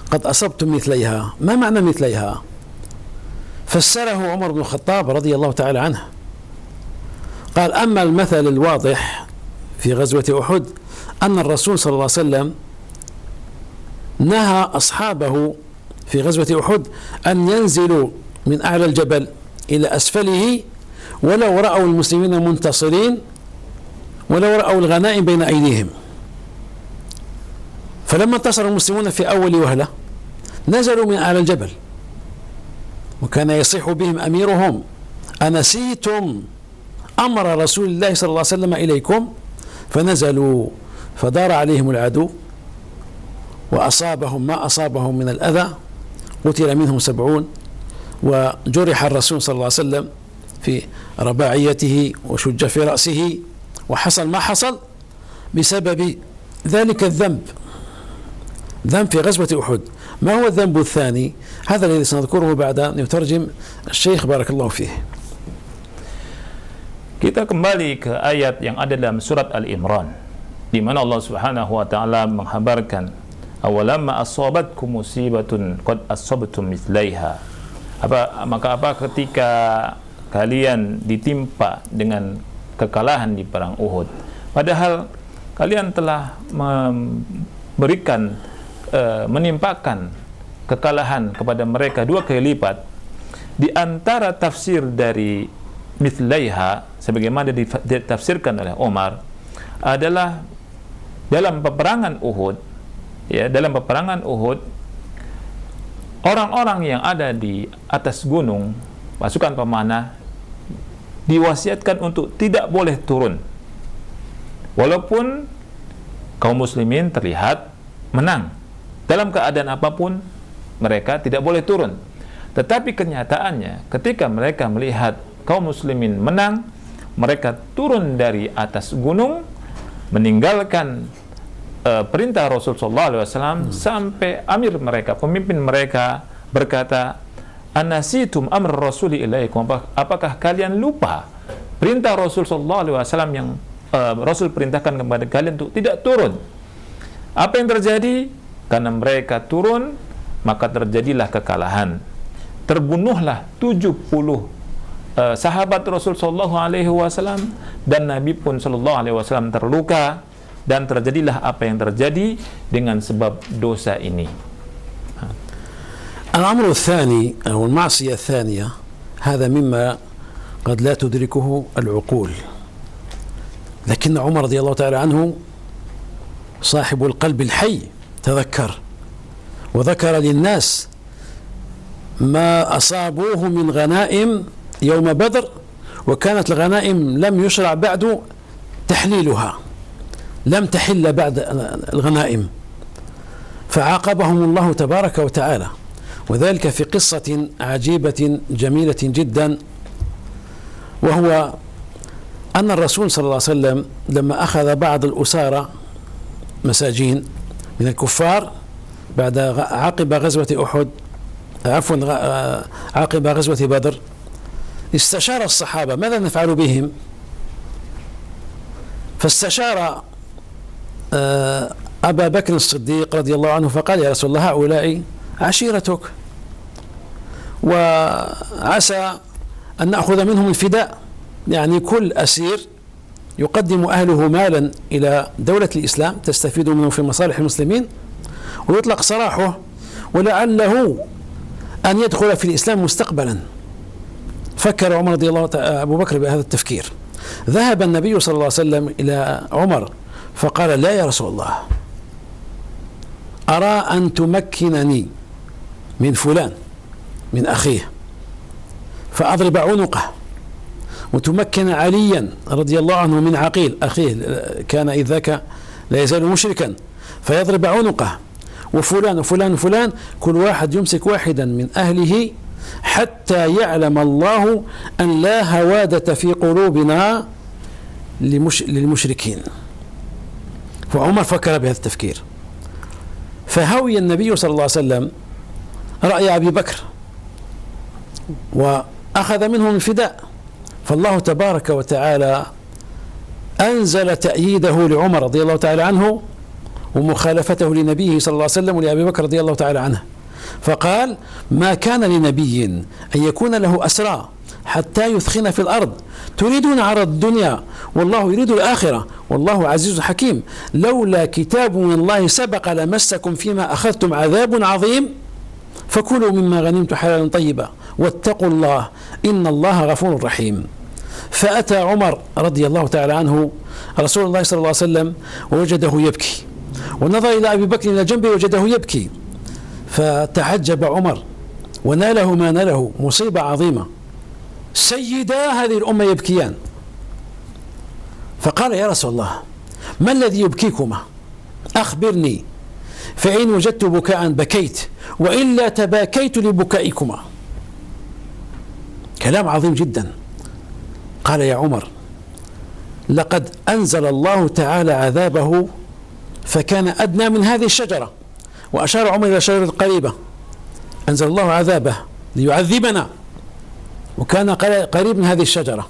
قد أصبتم مثليها. ما معنى مثليها؟ فسره عمر بن الخطاب رضي الله تعالى عنه، قال أما المثل الواضح في غزوة أحد أن الرسول صلى الله عليه وسلم نهى أصحابه في غزوة أحد أن ينزلوا من أعلى الجبل إلى أسفله ولو رأوا المسلمين منتصرين، ولو رأوا الغنائم بين أيديهم. فلما انتصر المسلمون في أول وهلة نزلوا من أعلى الجبل، وكان يصيح بهم أميرهم أنسيتم أمر رسول الله صلى الله عليه وسلم إليكم؟ فنزلوا فدار عليهم العدو وأصابهم ما أصابهم من الأذى، قتل منهم 70، وجرح الرسول صلى الله عليه وسلم في رباعيته وشج في رأسه، وحصل ما حصل بسبب ذلك الذنب، ذنب في غزوة أحد. ما هو الذنب الثاني؟ هذا الذي سنذكره بعد أن يترجم الشيخ بارك الله فيه. Kita kembali ke ayat yang ada dalam surat Al-Imran, di mana Allah Subhanahu wa taala menghabarkan, awalamma asabatkum musibatun qad asabtum mithlaiha. Maka ketika kalian ditimpa dengan kekalahan di perang Uhud, padahal kalian telah menimpakan kekalahan kepada mereka 2 kali lipat. Di antara tafsir dari mithlaiha sebagaimana ditafsirkan oleh Umar adalah dalam peperangan Uhud, ya, dalam peperangan Uhud orang-orang yang ada di atas gunung, pasukan pemanah, diwasiatkan untuk tidak boleh turun walaupun kaum muslimin terlihat menang. Dalam keadaan apapun mereka tidak boleh turun. Tetapi kenyataannya ketika mereka melihat kaum muslimin menang, mereka turun dari atas gunung, meninggalkan perintah Rasulullah SAW sampai amir mereka, pemimpin mereka berkata, anasitum amr rasuli ilaikum, apakah kalian lupa perintah Rasulullah SAW yang Rasul perintahkan kepada kalian untuk tidak turun? Apa yang terjadi? Karena mereka turun, maka terjadilah kekalahan. Terbunuhlah 70 sahabat Rasul sallallahu alaihi wasallam, dan Nabi pun sallallahu alaihi wasallam terluka, dan terjadilah apa yang terjadi dengan sebab dosa ini. الأمر الثاني أو المعصية الثانية هذا مما قد لا تدركه العقول، لكن عمر رضي الله تعالى عنه صاحب القلب الحي تذكر وذكر للناس ما أصابوه من غنائم يوم بدر، وكانت الغنائم لم يشرع بعد تحليلها، لم تحل بعد الغنائم، فعاقبهم الله تبارك وتعالى، وذلك في قصة عجيبة جميلة جدا، وهو أن الرسول صلى الله عليه وسلم لما أخذ بعض الأسارى مساجين من الكفار بعد عقب غزوة أحد، عقب غزوة بدر، استشار الصحابة ماذا نفعل بهم؟ فاستشار أبا بكر الصديق رضي الله عنه فقال: يا رسول الله هؤلاء عشيرتك، وعسى أن نأخذ منهم الفداء، يعني كل أسير يقدم أهله مالا إلى دولة الإسلام تستفيد منه في مصالح المسلمين ويطلق سراحه، ولعله أن يدخل في الإسلام مستقبلا. فكر عمر رضي الله تعالى أبو بكر بهذا التفكير. ذهب النبي صلى الله عليه وسلم إلى عمر فقال: لا يا رسول الله، أرى أن تمكنني من فلان من أخيه فأضرب عنقه، وتمكن عليا رضي الله عنه من عقيل أخيه كان إذ ذاك لا يزال مشركا فيضرب عنقه، وفلان وفلان وفلان، كل واحد يمسك واحدا من أهله حتى يعلم الله أن لا هوادة في قلوبنا للمشركين. فعمر فكر بهذا التفكير، فهوي النبي صلى الله عليه وسلم رأي أبي بكر وأخذ منهم الفداء، فالله تبارك وتعالى أنزل تأييده لعمر رضي الله تعالى عنه ومخالفته لنبيه صلى الله عليه وسلم ولأبي بكر رضي الله تعالى عنه، فقال: ما كان لنبي أن يكون له أسرى حتى يثخن في الأرض تريدون عرض الدنيا والله يريد الآخرة والله عزيز حكيم، لولا كتاب من الله سبق لمسكم فيما أخذتم عذاب عظيم، فكلوا مما غنمتم حلالا طيبا واتقوا الله إن الله غفور رحيم. فأتى عمر رضي الله تعالى عنه رسول الله صلى الله عليه وسلم ووجده يبكي، ونظر إلى أبي بكر إلى جنبه وجده يبكي، فتعجب عمر وناله ما ناله، مصيبة عظيمة، سيدا هذه الأمة يبكيان. فقال: يا رسول الله، ما الذي يبكيكما؟ أخبرني، فإن وجدت بكاء بكيت وإلا تباكيت لبكائكما. كلام عظيم جدا. قال: يا عمر، لقد أنزل الله تعالى عذابه فكان أدنى من هذه الشجرة، وأشار عمر إلى شجرة قريبة، أنزل الله عذابه ليعذبنا وكان قريب من هذه الشجرة،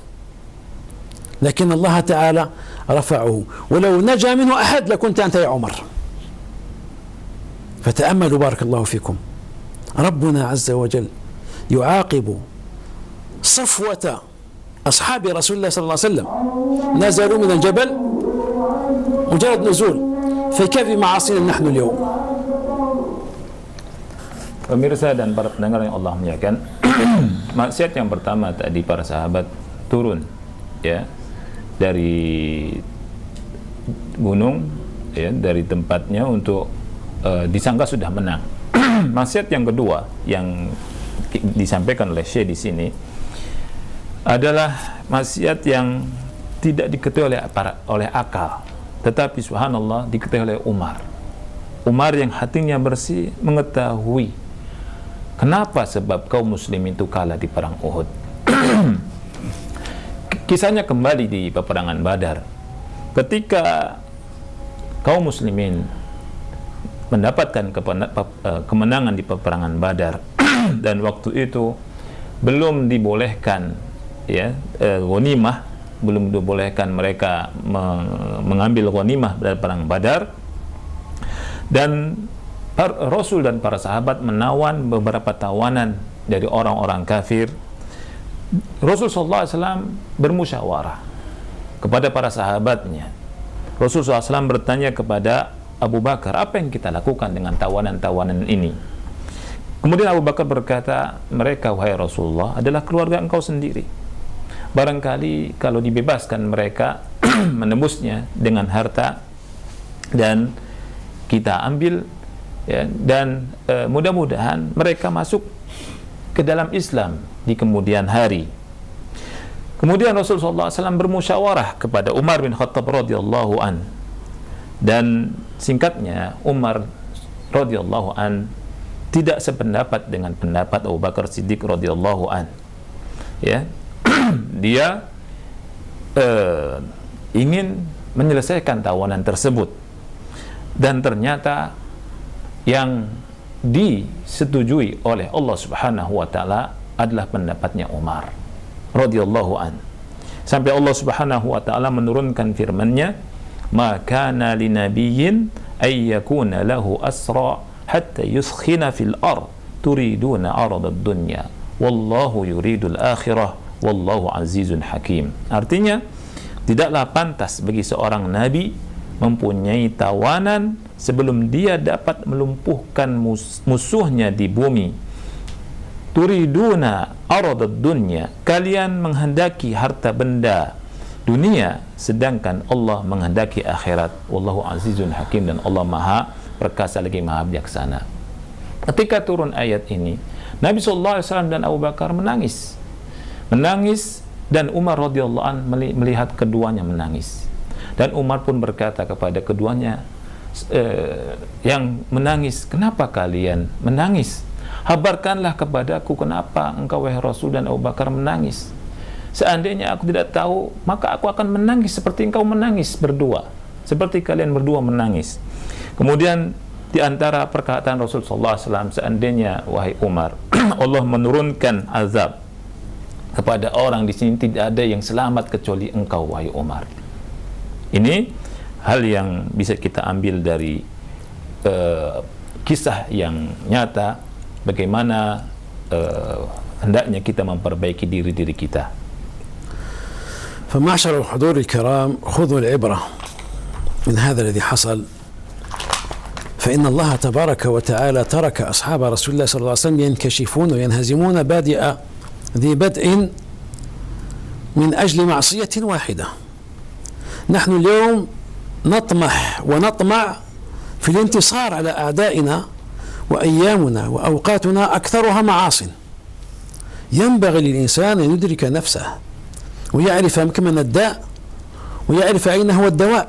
لكن الله تعالى رفعه، ولو نجا منه أحد لكنت أنت يا عمر. فتأملوا بارك الله فيكم، ربنا عز وجل يعاقب صفوة أصحاب رسول الله صلى الله عليه وسلم، نزلوا من الجبل مجرد نزول، فكيف بمعاصينا نحن اليوم؟ Pemirsa dan para pendengar yang Allah muliakan, maksiat yang pertama tadi para sahabat turun ya dari gunung ya, dari tempatnya untuk disangka sudah menang. Maksiat yang kedua yang disampaikan oleh Syekh di sini adalah maksiat yang tidak diketahui oleh akal, tetapi subhanallah diketahui oleh Umar. Umar yang hatinya bersih mengetahui kenapa sebab kaum muslimin itu kalah di perang Uhud. Kisahnya kembali di peperangan Badar. Ketika kaum muslimin mendapatkan kemenangan di peperangan Badar dan waktu itu belum dibolehkan ya ghanimah, belum dibolehkan mereka mengambil ghanimah dari perang Badar, dan Rasul dan para sahabat menawan beberapa tawanan dari orang-orang kafir. Rasul SAW bermusyawarah kepada para sahabatnya. Rasul SAW bertanya kepada Abu Bakar, apa yang kita lakukan dengan tawanan-tawanan ini? Kemudian Abu Bakar berkata, mereka wahai Rasulullah adalah keluarga engkau sendiri. barangkali kalau dibebaskan mereka menembusnya dengan harta dan kita ambil, ya, dan mudah-mudahan mereka masuk ke dalam Islam di kemudian hari. Kemudian Rasulullah SAW bermusyawarah kepada Umar bin Khattab radhiyallahu an, dan singkatnya Umar radhiyallahu an tidak sependapat dengan pendapat Abu Bakar Siddiq radhiyallahu an. Ya, dia ingin menyelesaikan tawanan tersebut, dan ternyata yang disetujui oleh Allah Subhanahu wa taala adalah pendapatnya Umar radhiyallahu an. Sampai Allah Subhanahu wa taala menurunkan firman-Nya, "Ma kana linabiyyin ay yakuna lahu asra hatta yuskhina fil ard turiduna aradad dunya wallahu yuridul akhirah wallahu azizun hakim." Artinya, tidaklah pantas bagi seorang nabi mempunyai tawanan sebelum dia dapat melumpuhkan musuhnya di bumi. Turiduna aradad dunya, kalian menghendaki harta benda dunia, sedangkan Allah menghendaki akhirat. Wallahu azizun hakim, dan Allah maha perkasa lagi maha bijaksana. Ketika turun ayat ini, Nabi SAW dan Abu Bakar menangis, dan Umar radhiyallahu an melihat keduanya menangis, dan Umar pun berkata kepada keduanya yang menangis, "Kenapa kalian menangis? Habarkanlah kepadaku kenapa engkau wahai Rasul dan Abu Bakar menangis. Seandainya aku tidak tahu, maka aku akan menangis seperti engkau menangis berdua, seperti kalian berdua menangis." Kemudian di antara perkataan Rasulullah SAW, seandainya wahai Umar Allah menurunkan azab kepada orang di sini, tidak ada yang selamat kecuali engkau wahai Umar. Ini hal yang bisa kita ambil dari kisah yang nyata, bagaimana hendaknya kita memperbaiki diri kita. فمعشر الحضور الكرام، خذوا العبرة من هذا الذي حصل، فإن الله تبارك وتعالى ترك أصحاب رسول الله صلى الله عليه وسلم ينكشفون وينهزمون بادئ ذي بدء من أجل معصية واحدة. نحن اليوم نطمح ونطمع في الانتصار على أعدائنا، وأيامنا وأوقاتنا أكثرها معاصٍ. ينبغي للإنسان أن يدرك نفسه ويعرف مكمن الداء ويعرف أين هو الدواء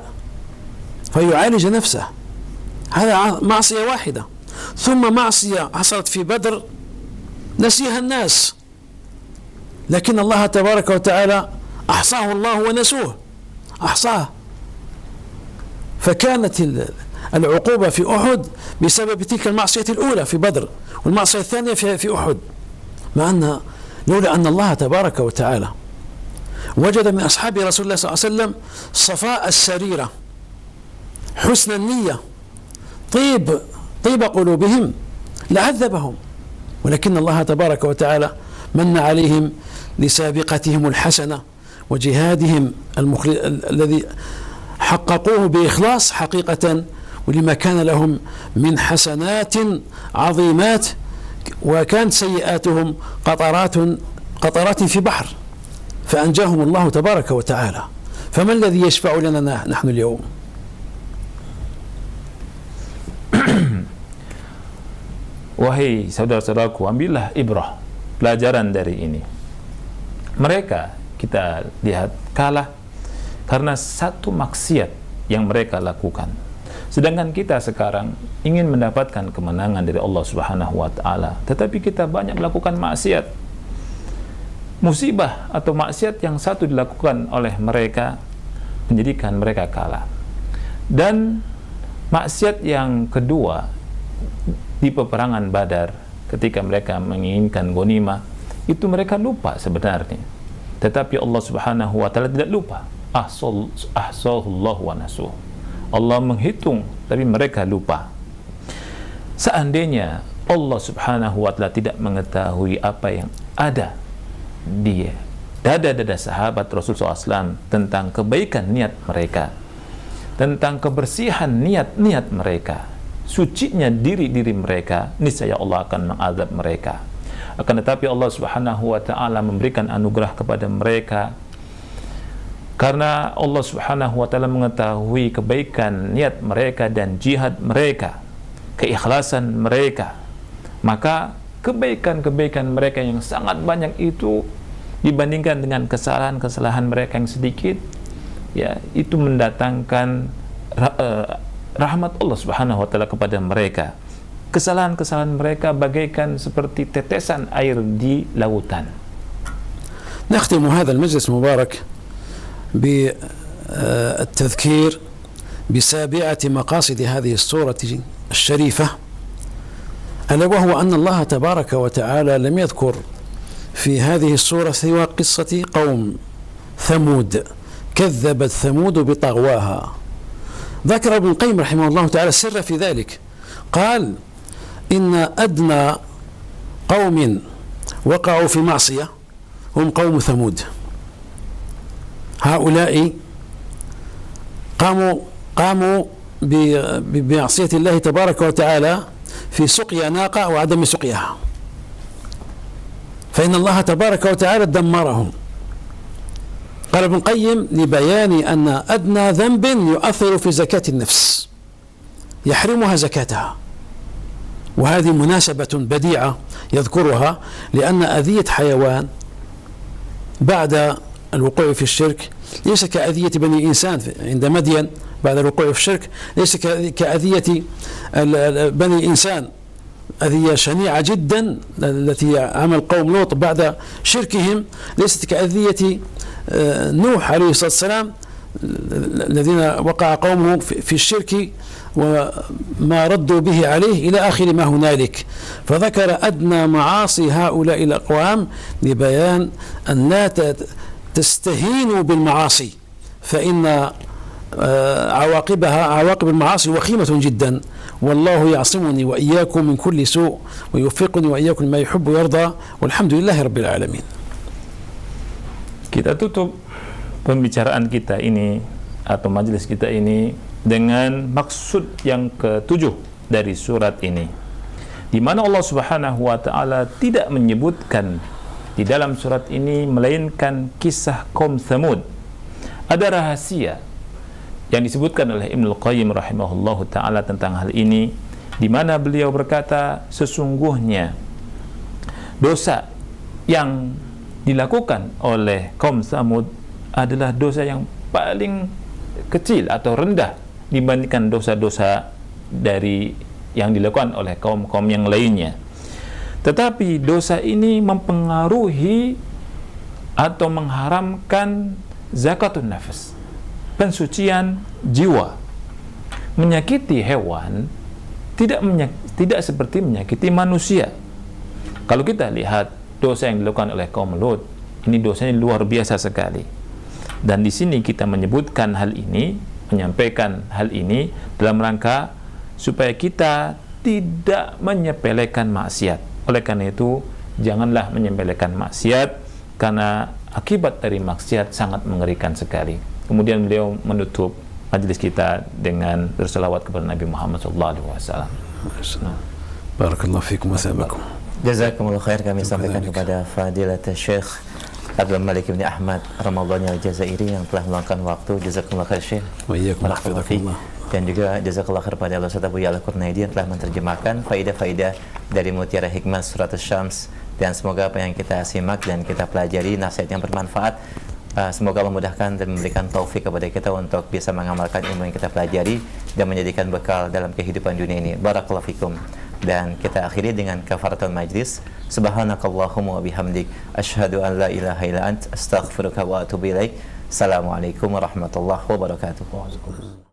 فيعالج نفسه. هذا معصية واحدة، ثم معصية حصلت في بدر نسيها الناس، لكن الله تبارك وتعالى أحصاه الله ونسوه، أحصاه. فكانت العقوبة في أحد بسبب تلك المعصية الأولى في بدر، والمعصية الثانية في أحد، مع أن لولا أن الله تبارك وتعالى وجد من أصحاب رسول الله صلى الله عليه وسلم صفاء السريرة، حسن النية، طيب قلوبهم، لعذبهم، ولكن الله تبارك وتعالى من عليهم لسابقتهم الحسنة وجهادهم الذي حققوه بإخلاص حقيقة، ولما كان لهم من حسنات عظيمات، وكانت سيئاتهم قطرات في بحر، فأنجاهم الله تبارك وتعالى. فما الذي يشفع لنا نحن اليوم؟ Wahai saudara-saudaraku, ambillah ibrah, pelajaran dari ini. Mereka kita lihat kalah karena satu maksiat yang mereka lakukan, sedangkan kita sekarang ingin mendapatkan kemenangan dari Allah Subhanahu wa taala, tetapi kita banyak melakukan maksiat. Musibah atau maksiat yang satu dilakukan oleh mereka menjadikan mereka kalah, dan maksiat yang kedua di peperangan Badar, ketika mereka menginginkan ghanimah, itu mereka lupa sebenarnya, tetapi Allah Subhanahu wa taala tidak lupa. Ahsahullah wa nasuh. Allah menghitung, tapi mereka lupa. Seandainya Allah Subhanahu wa taala tidak mengetahui apa yang ada di dada-dada sahabat Rasulullah SAW tentang kebaikan niat mereka, tentang kebersihan niat-niat mereka, sucinya diri-diri mereka, niscaya Allah akan mengazab mereka. akan tetapi Allah Subhanahu wa taala memberikan anugerah kepada mereka karena Allah Subhanahu wa taala mengetahui kebaikan niat mereka dan jihad mereka, keikhlasan mereka. Maka kebaikan-kebaikan mereka yang sangat banyak itu dibandingkan dengan kesalahan-kesalahan mereka yang sedikit, ya, itu mendatangkan rahmat Allah Subhanahu wa taala kepada mereka. Kesalahan-kesalahan mereka bagaikan seperti tetesan air di lautan. نختم هذا المجلس المبارك بالتذكير بسابعة مقاصد هذه السورة الشريفة، ألا وهو أن الله تبارك وتعالى لم يذكر في هذه السورة سوى قصة قوم ثمود، كذبت ثمود بطغواها. ذكر ابن القيم رحمه الله تعالى السر في ذلك، قال إن أدنى قوم وقعوا في معصية هم قوم ثمود. هؤلاء قاموا بمعصية الله تبارك وتعالى في سقيا ناقة وعدم سقياها، فإن الله تبارك وتعالى دمرهم. قال ابن القيم لبيان أن أدنى ذنب يؤثر في زكاة النفس يحرمها زكاتها، وهذه مناسبة بديعة يذكرها، لأن أذية حيوان بعد الوقوع في الشرك ليس كأذية بني إنسان عند مدين بعد الوقوع في الشرك، ليس كأذية بني إنسان، أذية شنيعة جدا التي عمل قوم لوط بعد شركهم، ليست كأذية نوح عليه الصلاة والسلام الذين وقع قومه في الشرك وما ردوا به عليه إلى آخر ما هنالك. فذكر أدنى معاصي هؤلاء الأقوام لبيان أن لا تستهينوا بالمعاصي، فإن عواقب المعاصي وخيمة جدا، والله يعصمني وإياكم من كل سوء ويوفقني وإياكم ما يحب ويرضى، والحمد لله رب العالمين. Kita tutup pembicaraan kita ini atau majelis kita ini dengan maksud yang ketujuh dari surat ini, di mana Allah Subhanahu wa taala tidak menyebutkan di dalam surat ini melainkan kisah kaum Tsamud. Ada rahasia yang disebutkan oleh Ibnu Qayyim rahimahullahu taala tentang hal ini, di mana beliau berkata sesungguhnya dosa yang dilakukan oleh kaum Tsamud adalah dosa yang paling kecil atau rendah dibandingkan dosa-dosa dari yang dilakukan oleh kaum-kaum yang lainnya. Tetapi dosa ini mempengaruhi atau mengharamkan zakatun nafas, pensucian jiwa. Menyakiti hewan tidak seperti menyakiti manusia. Kalau kita lihat dosa yang dilakukan oleh kaum Lut, ini dosanya luar biasa sekali. Dan di sini kita menyebutkan hal ini, menyampaikan hal ini dalam rangka supaya kita tidak menyepelekan maksiat. Oleh karena itu, janganlah menyepelekan maksiat, karena akibat dari maksiat sangat mengerikan sekali. Kemudian beliau menutup majelis kita dengan berselawat kepada Nabi Muhammad SAW. Barakallahu fikum wa sabakum. Jazakumullah khair, kami sampaikan kepada Fadilat Syekh Abdul Malik bin Ahmad Ramadhani Al-Jazairi yang telah meluangkan waktu. Jazakumullah khair Syekh. Wa iyyakum hafizakumullah. Dan juga jazakallah khair pada Ustaz Abu Ya'la Qurnaidi yang telah menerjemahkan faidah-faidah dari Mutiara Hikmah Surat Asy-Syams, dan semoga apa yang kita simak dan kita pelajari nasihat yang bermanfaat, semoga memudahkan dan memberikan taufik kepada kita untuk bisa mengamalkan ilmu yang kita pelajari dan menjadikan bekal dalam kehidupan dunia ini. Barakallahu fikum. Dan kita akhiri dengan kafaratul majlis. Subhanakallahumma wa bihamdik, asyhadu an la ilaha illa ant, astaghfiruka wa atubu ilaik. Assalamualaikum warahmatullahi wabarakatuh.